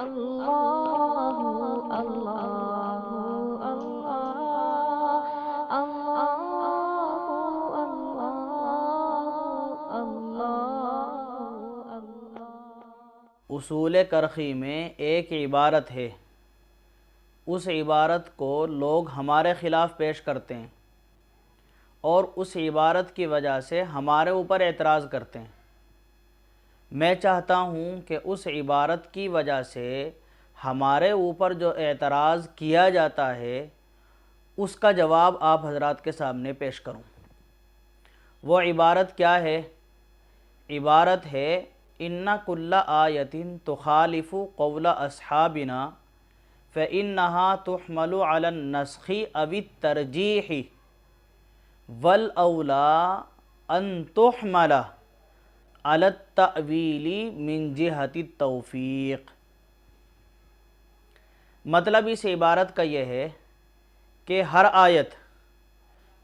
اللہ اللہ اللہ اللہ۔ اصول کرخی میں ایک عبارت ہے، اس عبارت کو لوگ ہمارے خلاف پیش کرتے ہیں اور اس عبارت کی وجہ سے ہمارے اوپر اعتراض کرتے ہیں۔ میں چاہتا ہوں کہ اس عبارت کی وجہ سے ہمارے اوپر جو اعتراض کیا جاتا ہے اس کا جواب آپ حضرات کے سامنے پیش کروں۔ وہ عبارت کیا ہے؟ عبارت ہے اِنَّ كُلَّ آیَةٍ تُخَالِفُ قَوْلَ أَصْحَابِنَا فَإِنَّهَا تُحْمَلُ عَلَى النَّسْخِ أَوِ التَّرْجِيحِ وَالْأَوْلَى أَن تُحْمَلَ عَلَى التَّأْوِيلِ مِنْ جِهَةِ التَّوْفِيقِ۔ مطلب اس عبارت کا یہ ہے کہ ہر آیت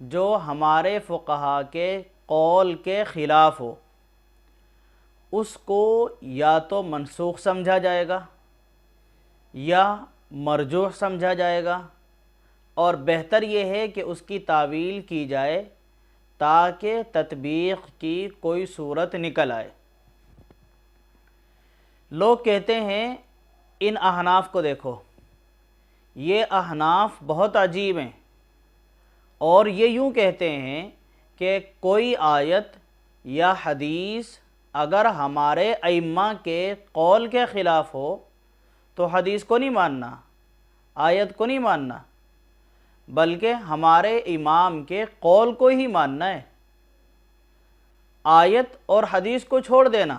جو ہمارے فقہا کے قول کے خلاف ہو اس کو یا تو منسوخ سمجھا جائے گا یا مرجوح سمجھا جائے گا، اور بہتر یہ ہے کہ اس کی تاویل کی جائے تاکہ تطبیق کی کوئی صورت نکل آئے۔ لوگ کہتے ہیں ان احناف کو دیکھو، یہ احناف بہت عجیب ہیں، اور یہ یوں کہتے ہیں کہ کوئی آیت یا حدیث اگر ہمارے ائمہ کے قول کے خلاف ہو تو حدیث کو نہیں ماننا، آیت کو نہیں ماننا، بلکہ ہمارے امام کے قول کو ہی ماننا ہے، آیت اور حدیث کو چھوڑ دینا،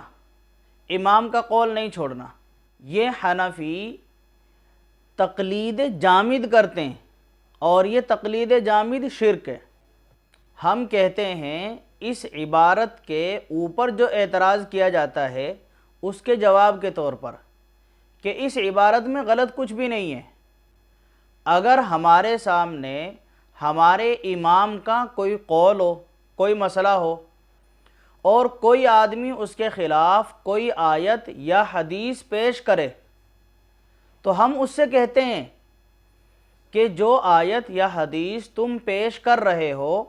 امام کا قول نہیں چھوڑنا۔ یہ حنفی تقلید جامد کرتے ہیں، اور یہ تقلید جامد شرک ہے۔ ہم کہتے ہیں اس عبارت کے اوپر جو اعتراض کیا جاتا ہے اس کے جواب کے طور پر کہ اس عبارت میں غلط کچھ بھی نہیں ہے۔ اگر ہمارے سامنے ہمارے امام کا کوئی قول ہو، کوئی مسئلہ ہو، اور کوئی آدمی اس کے خلاف کوئی آیت یا حدیث پیش کرے تو ہم اس سے کہتے ہیں کہ جو آیت یا حدیث تم پیش کر رہے ہو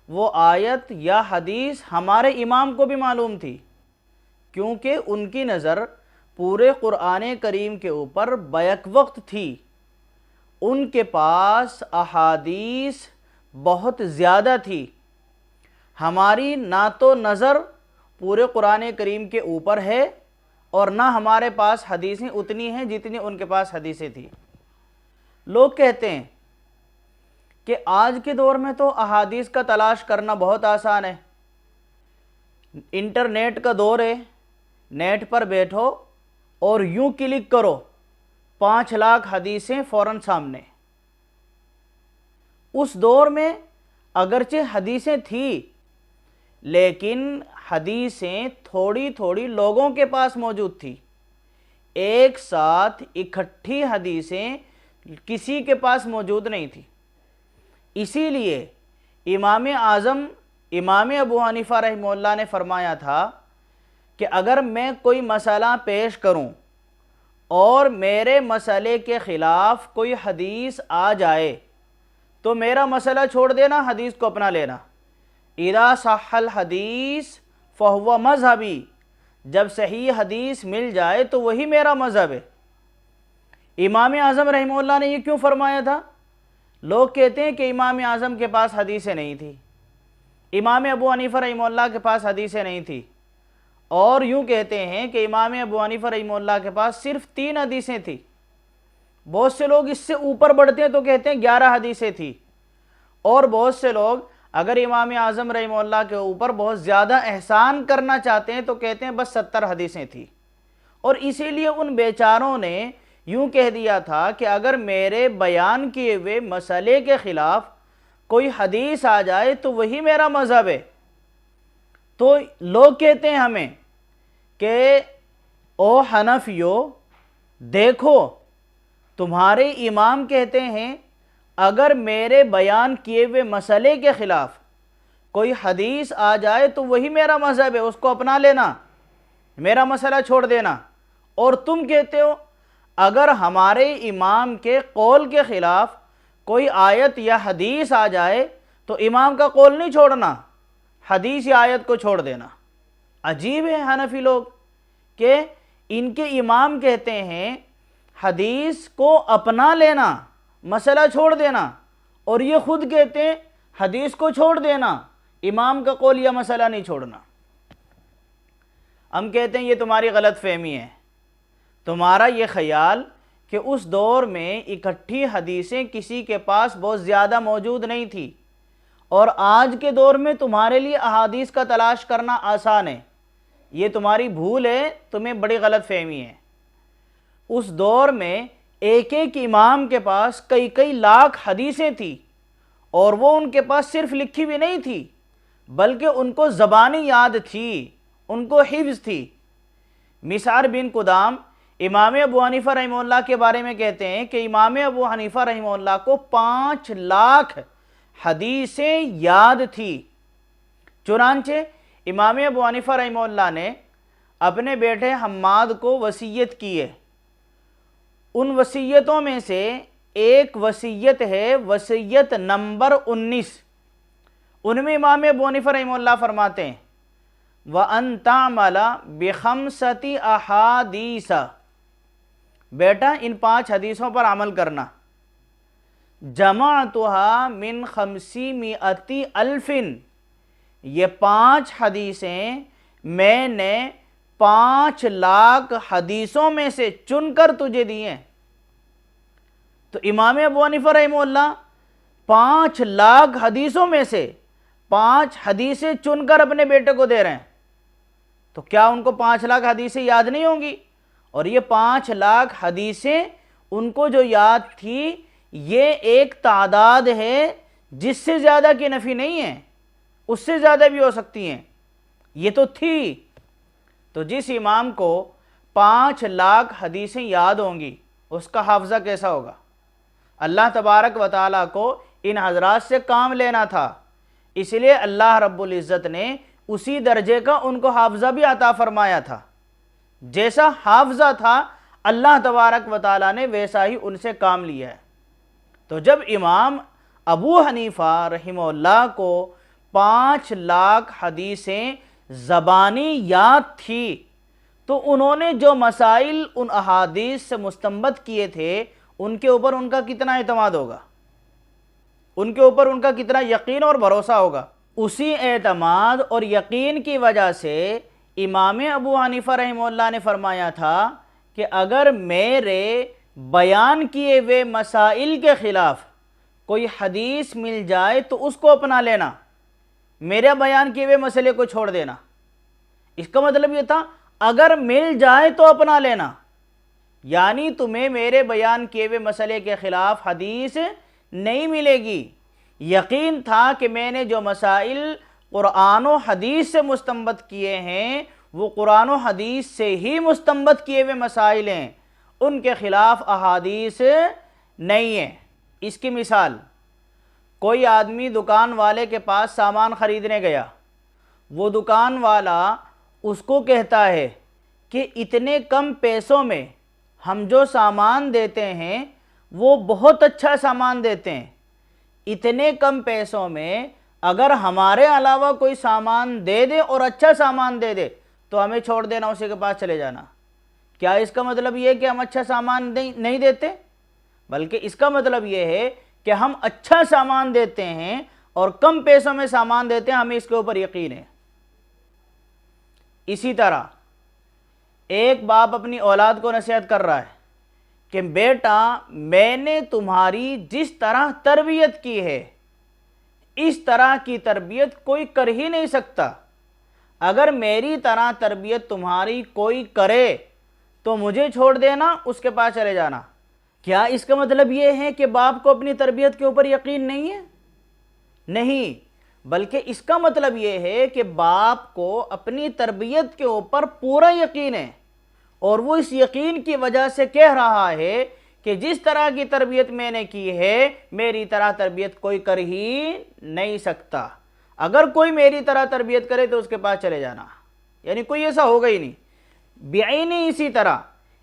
وہ آیت یا حدیث ہمارے امام کو بھی معلوم تھی، کیونکہ ان کی نظر پورے قرآن کریم کے اوپر بیک وقت تھی، ان کے پاس احادیث بہت زیادہ تھی۔ ہماری نہ تو نظر پورے قرآن کریم کے اوپر ہے اور نہ ہمارے پاس حدیثیں اتنی ہیں جتنی ان کے پاس حدیثیں تھیں۔ لوگ کہتے ہیں کہ آج کے دور میں تو احادیث کا تلاش کرنا بہت آسان ہے، انٹرنیٹ کا دور ہے، نیٹ پر بیٹھو اور یوں کلک کرو 5 لاکھ حدیثیں فوراً سامنے۔ اس دور میں اگرچہ حدیثیں تھیں لیکن حدیثیں تھوڑی تھوڑی لوگوں کے پاس موجود تھی، ایک ساتھ اکٹھی حدیثیں کسی کے پاس موجود نہیں تھی۔ اسی لیے امام اعظم امام ابو حنیفہ رحمہ اللہ نے فرمایا تھا کہ اگر میں کوئی مسئلہ پیش کروں اور میرے مسئلے کے خلاف کوئی حدیث آ جائے تو میرا مسئلہ چھوڑ دینا، حدیث کو اپنا لینا۔ اذا صح الحدیث فہو مذہبی، جب صحیح حدیث مل جائے تو وہی میرا مذہب ہے۔ امام اعظم رحمہ اللہ نے یہ کیوں فرمایا تھا؟ لوگ کہتے ہیں کہ امام اعظم کے پاس حدیثیں نہیں تھی، امام ابو حنیفہ رحمہ اللہ کے پاس حدیثیں نہیں تھی، اور یوں کہتے ہیں کہ امام ابو حنیفہ رحمہ اللہ کے پاس صرف 3 حدیثیں تھیں۔ بہت سے لوگ اس سے اوپر بڑھتے ہیں تو کہتے ہیں 11 حدیثیں تھیں، اور بہت سے لوگ اگر امام اعظم رحمہ اللہ کے اوپر بہت زیادہ احسان کرنا چاہتے ہیں تو کہتے ہیں بس 70 حدیثیں تھیں۔ اور اسی لیے ان بیچاروں نے یوں کہہ دیا تھا کہ اگر میرے بیان کیے ہوئے مسئلے کے خلاف کوئی حدیث آ جائے تو وہی میرا مذہب ہے۔ تو لوگ کہتے ہیں ہمیں کہ او حنفیو دیکھو، تمہارے امام کہتے ہیں اگر میرے بیان کیے ہوئے مسئلے کے خلاف کوئی حدیث آ جائے تو وہی میرا مذہب ہے، اس کو اپنا لینا، میرا مسئلہ چھوڑ دینا۔ اور تم کہتے ہو اگر ہمارے امام کے قول کے خلاف کوئی آیت یا حدیث آ جائے تو امام کا قول نہیں چھوڑنا، حدیث یا آیت کو چھوڑ دینا۔ عجیب ہے حنفی لوگ کہ ان کے امام کہتے ہیں حدیث کو اپنا لینا، مسئلہ چھوڑ دینا، اور یہ خود کہتے ہیں حدیث کو چھوڑ دینا، امام کا قول یا مسئلہ نہیں چھوڑنا۔ ہم کہتے ہیں یہ تمہاری غلط فہمی ہے، تمہارا یہ خیال کہ اس دور میں اکٹھی حدیثیں کسی کے پاس بہت زیادہ موجود نہیں تھی، اور آج کے دور میں تمہارے لیے احادیث کا تلاش کرنا آسان ہے، یہ تمہاری بھول ہے، تمہیں بڑی غلط فہمی ہے۔ اس دور میں ایک ایک امام کے پاس کئی کئی لاکھ حدیثیں تھیں، اور وہ ان کے پاس صرف لکھی بھی نہیں تھی بلکہ ان کو زبانی یاد تھی، ان کو حفظ تھی۔ مسعر بن قدام امام ابو حنیفہ رحمہ اللہ کے بارے میں کہتے ہیں کہ امام ابو حنیفہ رحمہ اللہ کو 5 لاکھ حدیثیں یاد تھی۔ چنانچہ امام ابو حنیفہ رحمہ اللہ نے اپنے بیٹے حماد کو وصیت کی ہے۔ ان وصیتوں میں سے ایک وصیت ہے وصیت نمبر 19۔ ان میں امام ابو حنیفہ رحمہ اللہ فرماتے ہیں وَأَن تَعْمَلَ بِخَمْسَةِ أَحَادِيثَ، بیٹا ان 5 حدیثوں پر عمل کرنا۔ جَمَعْتُهَا مِنْ 500,000، یہ 5 حدیثیں میں نے 5 لاکھ حدیثوں میں سے چن کر تجھے دی ہیں۔ تو امام ابو حنیفہ رحمہ اللہ 5 لاکھ حدیثوں میں سے 5 حدیثیں چن کر اپنے بیٹے کو دے رہے ہیں، تو کیا ان کو 5 لاکھ حدیثیں یاد نہیں ہوں گی؟ اور یہ 5 لاکھ حدیثیں ان کو جو یاد تھی، یہ ایک تعداد ہے جس سے زیادہ کی نفی نہیں ہے، اس سے زیادہ بھی ہو سکتی ہیں، یہ تو تھی۔ تو جس امام کو 5 لاکھ حدیثیں یاد ہوں گی اس کا حافظہ کیسا ہوگا؟ اللہ تبارک و تعالیٰ کو ان حضرات سے کام لینا تھا، اس لیے اللہ رب العزت نے اسی درجے کا ان کو حافظہ بھی عطا فرمایا تھا، جیسا حافظہ تھا اللہ تبارک و تعالیٰ نے ویسا ہی ان سے کام لیا ہے۔ تو جب امام ابو حنیفہ رحمہ اللہ کو 5 لاکھ حدیثیں زبانی یاد تھی، تو انہوں نے جو مسائل ان احادیث سے مستنبط کیے تھے ان کے اوپر ان کا کتنا اعتماد ہوگا، ان کے اوپر ان کا کتنا یقین اور بھروسہ ہوگا۔ اسی اعتماد اور یقین کی وجہ سے امام ابو حنیفہ رحمہ اللہ نے فرمایا تھا کہ اگر میرے بیان کیے ہوئے مسائل کے خلاف کوئی حدیث مل جائے تو اس کو اپنا لینا، میرے بیان کیے ہوئے مسئلے کو چھوڑ دینا۔ اس کا مطلب یہ تھا اگر مل جائے تو اپنا لینا، یعنی تمہیں میرے بیان کیے ہوئے مسئلے کے خلاف حدیث نہیں ملے گی۔ یقین تھا کہ میں نے جو مسائل قرآن و حدیث سے مستنبط کیے ہیں وہ قرآن و حدیث سے ہی مستنبط کیے ہوئے مسائل ہیں، ان کے خلاف احادیث نہیں ہیں۔ اس کی مثال، کوئی آدمی دکان والے کے پاس سامان خریدنے گیا، وہ دکان والا اس کو کہتا ہے کہ اتنے کم پیسوں میں ہم جو سامان دیتے ہیں وہ بہت اچھا سامان دیتے ہیں، اتنے کم پیسوں میں اگر ہمارے علاوہ کوئی سامان دے دے اور اچھا سامان دے دے تو ہمیں چھوڑ دینا، اسی کے پاس چلے جانا۔ کیا اس کا مطلب یہ ہے کہ ہم اچھا سامان نہیں دیتے؟ بلکہ اس کا مطلب یہ ہے کہ ہم اچھا سامان دیتے ہیں اور کم پیسوں میں سامان دیتے ہیں، ہمیں اس کے اوپر یقین ہے۔ اسی طرح ایک باپ اپنی اولاد کو نصیحت کر رہا ہے کہ بیٹا میں نے تمہاری جس طرح تربیت کی ہے اس طرح کی تربیت کوئی کر ہی نہیں سکتا، اگر میری طرح تربیت تمہاری کوئی کرے تو مجھے چھوڑ دینا، اس کے پاس چلے جانا۔ کیا اس کا مطلب یہ ہے کہ باپ کو اپنی تربیت کے اوپر یقین نہیں ہے؟ نہیں، بلکہ اس کا مطلب یہ ہے کہ باپ کو اپنی تربیت کے اوپر پورا یقین ہے، اور وہ اس یقین کی وجہ سے کہہ رہا ہے کہ جس طرح کی تربیت میں نے کی ہے میری طرح تربیت کوئی کر ہی نہیں سکتا، اگر کوئی میری طرح تربیت کرے تو اس کے پاس چلے جانا، یعنی کوئی ایسا ہوگا ہی نہیں۔ بعینی اسی طرح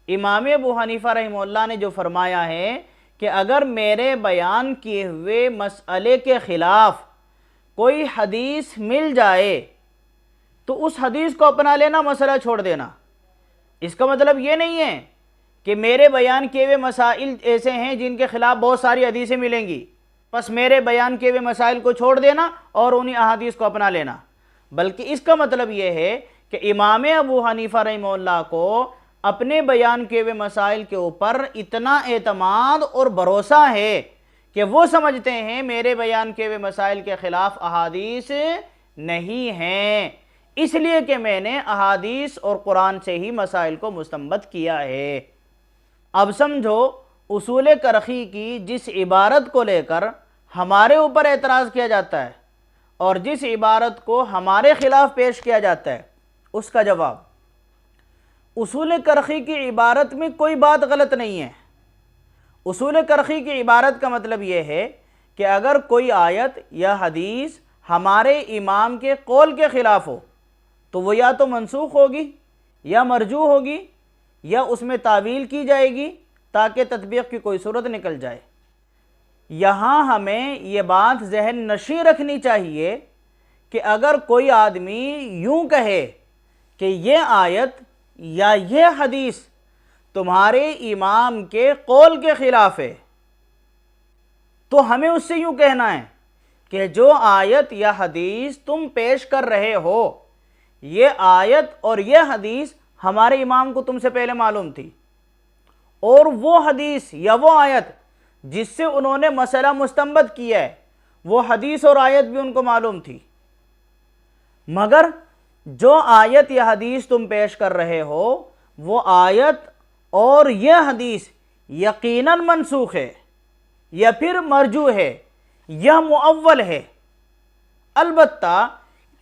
امام ابو حنیفہ رحمہ اللہ نے جو فرمایا ہے کہ اگر میرے بیان کیے ہوئے مسئلے کے خلاف کوئی حدیث مل جائے تو اس حدیث کو اپنا لینا، مسئلہ چھوڑ دینا۔ اس کا مطلب یہ نہیں ہے کہ میرے بیان کیے ہوئے مسائل ایسے ہیں جن کے خلاف بہت ساری حدیثیں ملیں گی، بس میرے بیان کیے ہوئے مسائل کو چھوڑ دینا اور انہی احادیث کو اپنا لینا، بلکہ اس کا مطلب یہ ہے کہ امام ابو حنیفہ رحمہ اللہ کو اپنے بیان کیے ہوئے مسائل کے اوپر اتنا اعتماد اور بھروسہ ہے کہ وہ سمجھتے ہیں میرے بیان کیے ہوئے مسائل کے خلاف احادیث نہیں ہیں، اس لیے کہ میں نے احادیث اور قرآن سے ہی مسائل کو مستنبط کیا ہے۔ اب سمجھو اصول کرخی کی جس عبارت کو لے کر ہمارے اوپر اعتراض کیا جاتا ہے اور جس عبارت کو ہمارے خلاف پیش کیا جاتا ہے، اس کا جواب اصول کرخی کی عبارت میں کوئی بات غلط نہیں ہے۔ اصول کرخی کی عبارت کا مطلب یہ ہے کہ اگر کوئی آیت یا حدیث ہمارے امام کے قول کے خلاف ہو تو وہ یا تو منسوخ ہوگی یا مرجوح ہوگی یا اس میں تعویل کی جائے گی تاکہ تطبیق کی کوئی صورت نکل جائے۔ یہاں ہمیں یہ بات ذہن نشین رکھنی چاہیے کہ اگر کوئی آدمی یوں کہے کہ یہ آیت یا یہ حدیث تمہارے امام کے قول کے خلاف ہے، تو ہمیں اس سے یوں کہنا ہے کہ جو آیت یا حدیث تم پیش کر رہے ہو، یہ آیت اور یہ حدیث ہمارے امام کو تم سے پہلے معلوم تھی، اور وہ حدیث یا وہ آیت جس سے انہوں نے مسئلہ مستنبط کیا ہے، وہ حدیث اور آیت بھی ان کو معلوم تھی، مگر جو آیت یا حدیث تم پیش کر رہے ہو وہ آیت اور یہ حدیث یقیناً منسوخ ہے یا پھر مرجوح ہے یا مؤول ہے۔ البتہ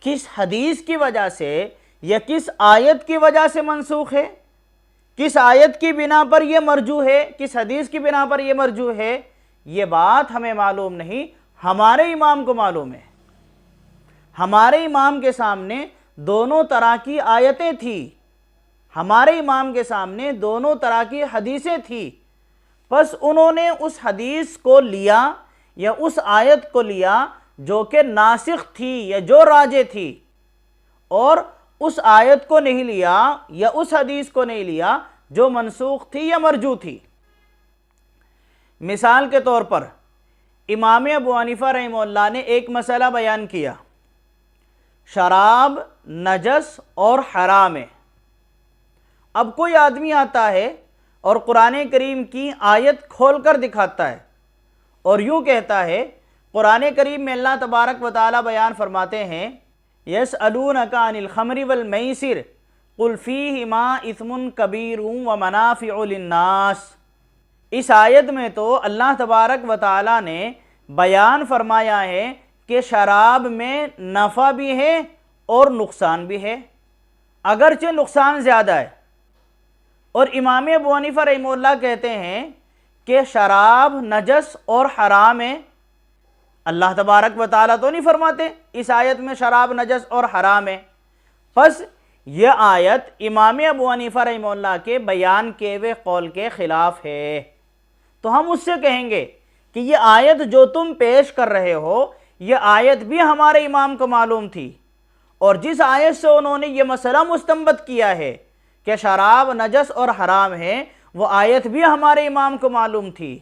کس حدیث کی وجہ سے یا کس آیت کی وجہ سے منسوخ ہے، کس آیت کی بنا پر یہ مرجوح ہے، کس حدیث کی بنا پر یہ مرجوح ہے، یہ بات ہمیں معلوم نہیں، ہمارے امام کو معلوم ہے۔ ہمارے امام کے سامنے دونوں طرح کی آیتیں تھیں، ہمارے امام کے سامنے دونوں طرح کی حدیثیں تھیں، بس انہوں نے اس حدیث کو لیا یا اس آیت کو لیا جو کہ ناسخ تھی یا جو راجح تھی، اور اس آیت کو نہیں لیا یا اس حدیث کو نہیں لیا جو منسوخ تھی یا مرجوح تھی۔ مثال کے طور پر امام ابو حنیفہ رحمہ اللہ نے ایک مسئلہ بیان کیا، شراب نجس اور حرام ہے۔ اب کوئی آدمی آتا ہے اور قرآن کریم کی آیت کھول کر دکھاتا ہے اور یوں کہتا ہے، قرآن کریم میں اللہ تبارک و تعالی بیان فرماتے ہیں، یسألونک عن الخمر والمیسر قل فیہما اثم کبیر ومنافع للناس۔ اس آیت میں تو اللہ تبارک و تعالی نے بیان فرمایا ہے کہ شراب میں نفع بھی ہے اور نقصان بھی ہے، اگرچہ نقصان زیادہ ہے، اور امام ابو حنیفہ رحمہ اللہ کہتے ہیں کہ شراب نجس اور حرام ہے۔ اللہ تبارک و تعالیٰ تو نہیں فرماتے اس آیت میں شراب نجس اور حرام ہے، پس یہ آیت امام ابو حنیفہ رحمہ اللہ کے بیان کیے ہوئے قول کے خلاف ہے، تو ہم اس سے کہیں گے کہ یہ آیت جو تم پیش کر رہے ہو یہ آیت بھی ہمارے امام کو معلوم تھی، اور جس آیت سے انہوں نے یہ مسئلہ مستنبط کیا ہے کہ شراب نجس اور حرام ہے، وہ آیت بھی ہمارے امام کو معلوم تھی۔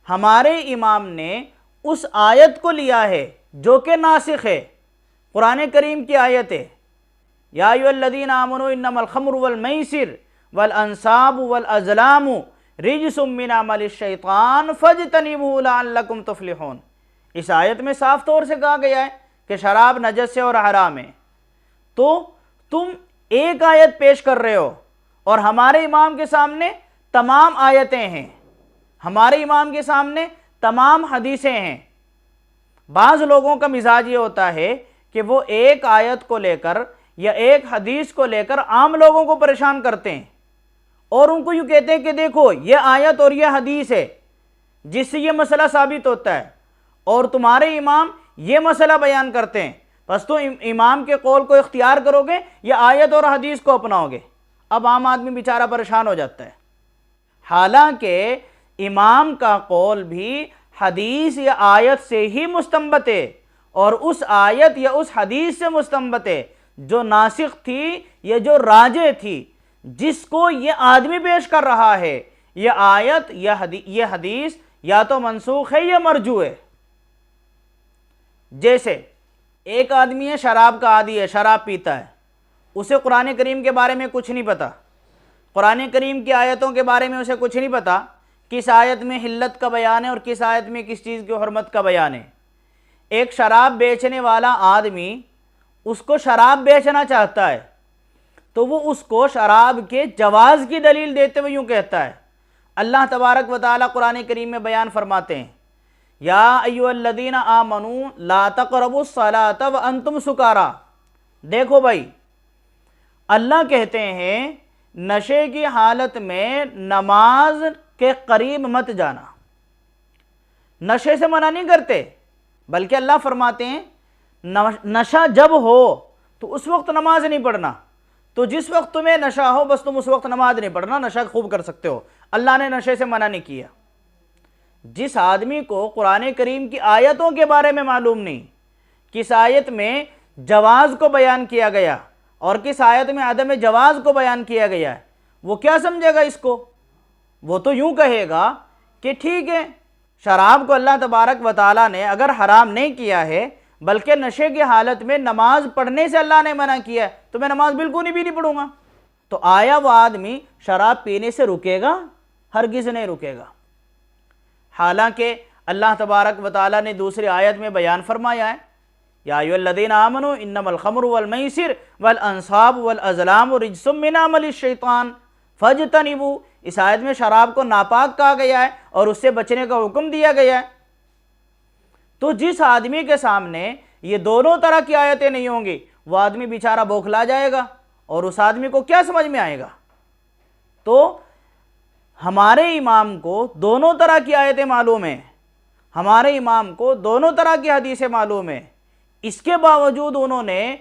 ہمارے امام نے اس آیت کو لیا ہے جو کہ ناسخ ہے، قرآن کریم کی آیت ہے، یا ایھا الذین آمنوا انما الخمر والمیسر والانصاب والازلام رجس من عمل الشیطان فاجتنبوہ لعلکم تفلحون۔ اس آیت میں صاف طور سے کہا گیا ہے کہ شراب نجس اور حرام ہے، تو تم ایک آیت پیش کر رہے ہو اور ہمارے امام کے سامنے تمام آیتیں ہیں، ہمارے امام کے سامنے تمام حدیثیں ہیں۔ بعض لوگوں کا مزاج یہ ہوتا ہے کہ وہ ایک آیت کو لے کر یا ایک حدیث کو لے کر عام لوگوں کو پریشان کرتے ہیں اور ان کو یوں کہتے ہیں کہ دیکھو یہ آیت اور یہ حدیث ہے جس سے یہ مسئلہ ثابت ہوتا ہے، اور تمہارے امام یہ مسئلہ بیان کرتے ہیں، بس تو امام کے قول کو اختیار کرو گے یا آیت اور حدیث کو اپناؤ گے۔ اب عام آدمی بیچارہ پریشان ہو جاتا ہے حالانکہ امام کا قول بھی حدیث یا آیت سے ہی مستنبت ہے، اور اس آیت یا اس حدیث سے مستنبت ہے جو ناسخ تھی یا جو راجع تھی، جس کو یہ آدمی پیش کر رہا ہے۔ یہ آیت یہ حدیث یا تو منسوخ ہے یا مرجوع ہے۔ جیسے ایک آدمی ہے، شراب کا عادی ہے، شراب پیتا ہے، اسے قرآن کریم کے بارے میں کچھ نہیں پتا، قرآن کریم کی آیتوں کے بارے میں اسے کچھ نہیں پتا، کس آیت میں حلت کا بیان ہے اور کس آیت میں کس چیز کی حرمت کا بیان ہے۔ ایک شراب بیچنے والا آدمی اس کو شراب بیچنا چاہتا ہے، تو وہ اس کو شراب کے جواز کی دلیل دیتے ہوئے یوں کہتا ہے۔ اللہ تبارک و تعالیٰ قرآن کریم میں بیان فرماتے ہیں، یا ایھا الذین آمنوا لا تقربوا الصلاۃ وانتم سکارا۔ دیکھو بھائی، اللہ کہتے ہیں نشے کی حالت میں نماز کے قریب مت جانا۔ نشے سے منع نہیں کرتے، بلکہ اللہ فرماتے ہیں نشہ جب ہو تو اس وقت نماز نہیں پڑھنا۔ تو جس وقت تمہیں نشہ ہو بس تم اس وقت نماز نہیں پڑھنا، نشہ خوب کر سکتے ہو، اللہ نے نشے سے منع نہیں کیا۔ جس آدمی کو قرآن کریم کی آیتوں کے بارے میں معلوم نہیں، کس آیت میں جواز کو بیان کیا گیا اور کس آیت میں عدم جواز کو بیان کیا گیا ہے، وہ کیا سمجھے گا اس کو؟ وہ تو یوں کہے گا کہ ٹھیک ہے، شراب کو اللہ تبارک و تعالیٰ نے اگر حرام نہیں کیا ہے بلکہ نشے کی حالت میں نماز پڑھنے سے اللہ نے منع کیا ہے، تو میں نماز بالکل بھی نہیں پڑھوں گا۔ تو آیا وہ آدمی شراب پینے سے رکے گا؟ ہرگز نہیں رکے گا۔ حالانکہ اللہ تبارک و تعالیٰ نے دوسری آیت میں بیان فرمایا ہے، یا ایھا الذین آمنوا انما الخمر والمیسر والانصاب والازلام رجس من عمل الشیطان فاجتنبوا۔ اس آیت میں شراب کو ناپاک کہا گیا ہے اور اس سے بچنے کا حکم دیا گیا ہے۔ تو جس آدمی کے سامنے یہ دونوں طرح کی آیتیں نہیں ہوں گی، وہ آدمی بیچارہ بوکھلا جائے گا، اور اس آدمی کو کیا سمجھ میں آئے گا؟ تو ہمارے امام کو دونوں طرح کی آیتیں معلوم ہیں، ہمارے امام کو دونوں طرح کی حدیثیں معلوم ہیں، اس کے باوجود انہوں نے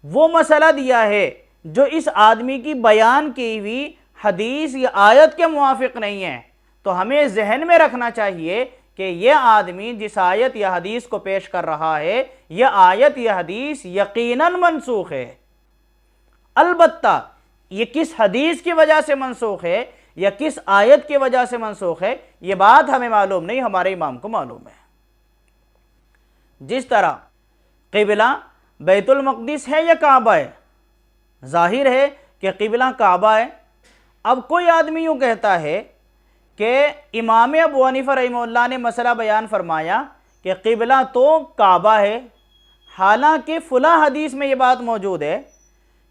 وہ مسئلہ دیا ہے جو اس آدمی کی بیان کی ہوئی حدیث یا آیت کے موافق نہیں ہے۔ تو ہمیں ذہن میں رکھنا چاہیے کہ یہ آدمی جس آیت یا حدیث کو پیش کر رہا ہے، یہ آیت یا حدیث یقیناً منسوخ ہے۔ البتہ یہ کس حدیث کی وجہ سے منسوخ ہے یا کس آیت کی وجہ سے منسوخ ہے، یہ بات ہمیں معلوم نہیں، ہمارے امام کو معلوم ہے۔ جس طرح قبلہ بیت المقدس ہے یا کعبہ ہے، ظاہر ہے کہ قبلہ کعبہ ہے۔ اب کوئی آدمی یوں کہتا ہے کہ امام ابو حنیفہ رحمہ اللہ نے مسئلہ بیان فرمایا کہ قبلہ تو کعبہ ہے، حالانکہ فلاں حدیث میں یہ بات موجود ہے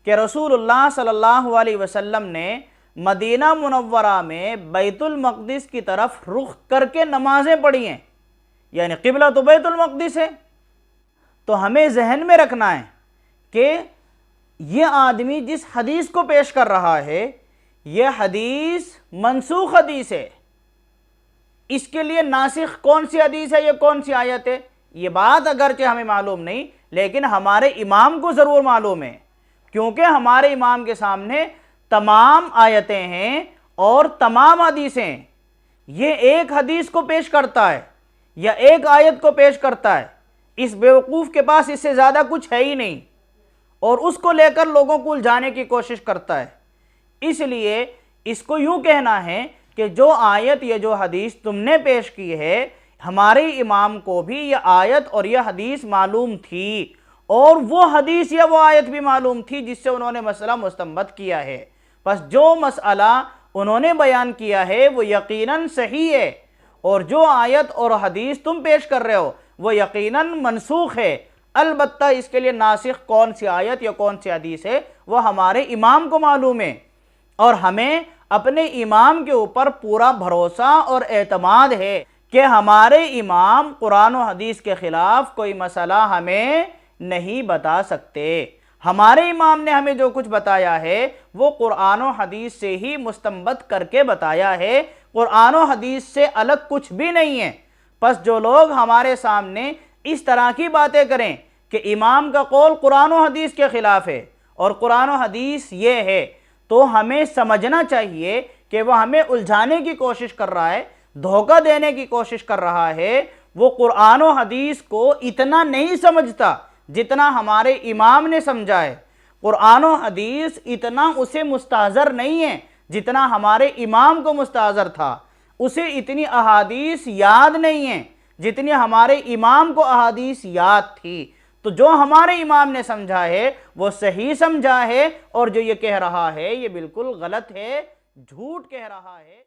کہ رسول اللہ صلی اللہ علیہ وسلم نے مدینہ منورہ میں بیت المقدس کی طرف رخ کر کے نمازیں پڑھی ہیں، یعنی قبلہ تو بیت المقدس ہے۔ تو ہمیں ذہن میں رکھنا ہے کہ یہ آدمی جس حدیث کو پیش کر رہا ہے، یہ حدیث منسوخ حدیث ہے۔ اس کے لیے ناسخ کون سی حدیث ہے، یہ کون سی آیت ہے، یہ بات اگرچہ ہمیں معلوم نہیں، لیکن ہمارے امام کو ضرور معلوم ہے، کیونکہ ہمارے امام کے سامنے تمام آیتیں ہیں اور تمام حدیثیں۔ یہ ایک حدیث کو پیش کرتا ہے یا ایک آیت کو پیش کرتا ہے، اس بیوقوف کے پاس اس سے زیادہ کچھ ہے ہی نہیں، اور اس کو لے کر لوگوں کو الجھانے کی کوشش کرتا ہے۔ اس لیے اس کو یوں کہنا ہے کہ جو آیت یا جو حدیث تم نے پیش کی ہے، ہمارے امام کو بھی یہ آیت اور یہ حدیث معلوم تھی، اور وہ حدیث یا وہ آیت بھی معلوم تھی جس سے انہوں نے مسئلہ مستنبط کیا ہے۔ پس جو مسئلہ انہوں نے بیان کیا ہے وہ یقیناً صحیح ہے، اور جو آیت اور حدیث تم پیش کر رہے ہو وہ یقیناً منسوخ ہے۔ البتہ اس کے لیے ناسخ کون سی آیت یا کون سی حدیث ہے وہ ہمارے امام کو معلوم ہے، اور ہمیں اپنے امام کے اوپر پورا بھروسہ اور اعتماد ہے کہ ہمارے امام قرآن و حدیث کے خلاف کوئی مسئلہ ہمیں نہیں بتا سکتے۔ ہمارے امام نے ہمیں جو کچھ بتایا ہے وہ قرآن و حدیث سے ہی مستنبط کر کے بتایا ہے، قرآن و حدیث سے الگ کچھ بھی نہیں ہے۔ پس جو لوگ ہمارے سامنے اس طرح کی باتیں کریں کہ امام کا قول قرآن و حدیث کے خلاف ہے اور قرآن و حدیث یہ ہے، تو ہمیں سمجھنا چاہیے کہ وہ ہمیں الجھانے کی کوشش کر رہا ہے، دھوکہ دینے کی کوشش کر رہا ہے، وہ قرآن و حدیث کو اتنا نہیں سمجھتا جتنا ہمارے امام نے سمجھا ہے۔ قرآن و حدیث اتنا اسے مستحضر نہیں ہے جتنا ہمارے امام کو مستحضر تھا، اسے اتنی احادیث یاد نہیں ہیں جتنی ہمارے امام کو احادیث یاد تھی۔ تو جو ہمارے امام نے سمجھا ہے وہ صحیح سمجھا ہے، اور جو یہ کہہ رہا ہے یہ بالکل غلط ہے، جھوٹ کہہ رہا ہے۔